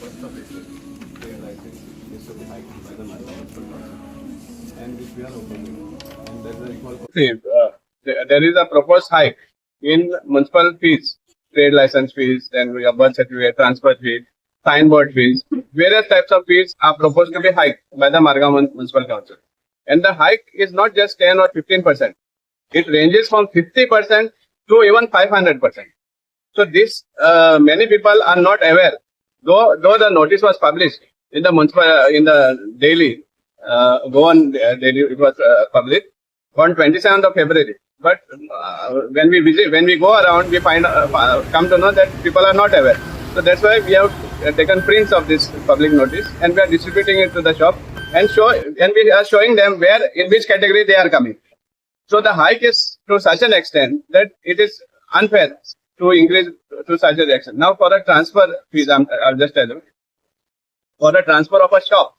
1st of April, their license is to be hiked by the Margao Municipal Council, and which we are opening. And there is a recall. There is a proposed hike in municipal fees, trade license fees, then we have birth certificate, transfer fee, signboard fees. Various types of fees are proposed to be hiked by the Margao Municipal Council. And the hike is not just 10 or 15%. It ranges from 50% to even 500%. So this, many people are not aware. Though the notice was published in the daily, daily, it was published on 27th of February. But when we go around, we come to know that people are not aware. So that's why we have taken prints of this public notice and we are distributing it to the shop and we are showing them in which category they are coming. So the hike is to such an extent that it is unfair to increase to such a extent. Now for a transfer fees, I'll just tell you. For a transfer of a shop,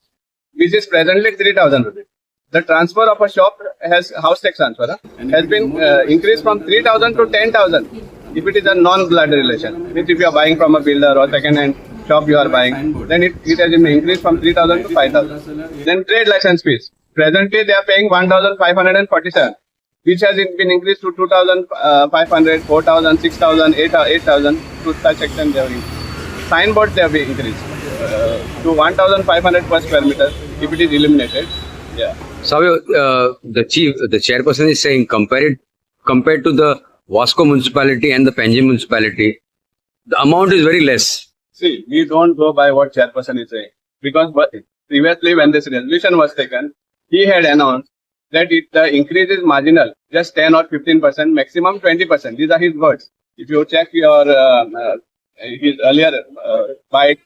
which is presently 3,000 rupees. The transfer of a shop has house tax transfer has been increased from 3,000 to 10,000 if it is a non-blood relation. Means if you are buying from a builder or second-hand shop you are buying, then it has been increased from 3,000 to 5,000. Then trade license fees. Presently they are paying 1,547, which has been increased to 2,500, 4,000, 6,000, 8,000. To such extent they have increased. Signboards they have been increased to 1,500 per square meter if it is illuminated. Yeah. Savio, the chairperson is saying compared to the Vasco municipality and the Panjim municipality, the amount is very less. See, we don't go by what chairperson is saying, because previously when this resolution was taken, he had announced that the increase is marginal, just 10 or 15%, maximum 20%. These are his words. If you check your his earlier bite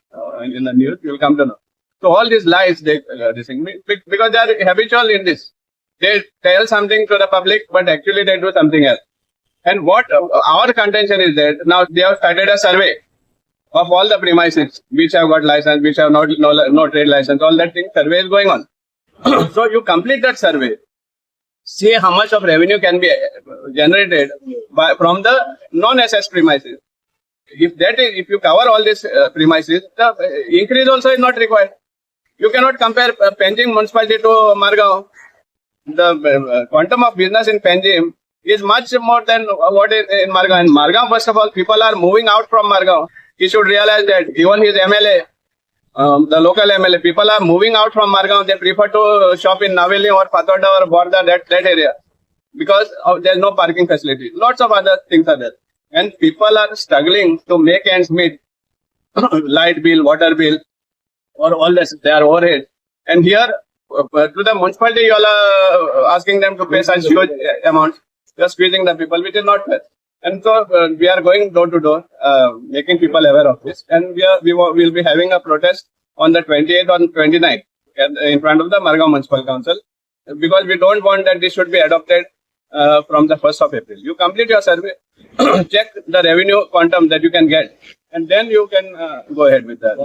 in the news, you will come to know. So all these lies, because they are habitual in this. They tell something to the public, but actually they do something else. And what our contention is that now they have started a survey of all the premises which have got license, which have no trade license, all that thing, survey is going on. So you complete that survey, see how much of revenue can be generated from the non-SS premises. If you cover all these premises, the increase also is not required. You cannot compare Panjim municipality to Margao. The quantum of business in Panjim is much more than what is in Margao. In Margao, first of all, people are moving out from Margao. He should realize that even his MLA, the local MLA, people are moving out from Margao. They prefer to shop in Naveli or Patoda or Borda, that area, because there is no parking facility. Lots of other things are there. And people are struggling to make ends meet. Light bill, water bill, or all this, they are overhead. And here, to the municipality, you all are asking them to pay such huge amounts. You are squeezing the people, which is not fair. And so we are going door to door, making people aware of this. And we will be having a protest on the 28th or 29th in front of the Margao Municipal Council, because we don't want that this should be adopted from the 1st of April. You complete your survey, check the revenue quantum that you can get, and then you can go ahead with that.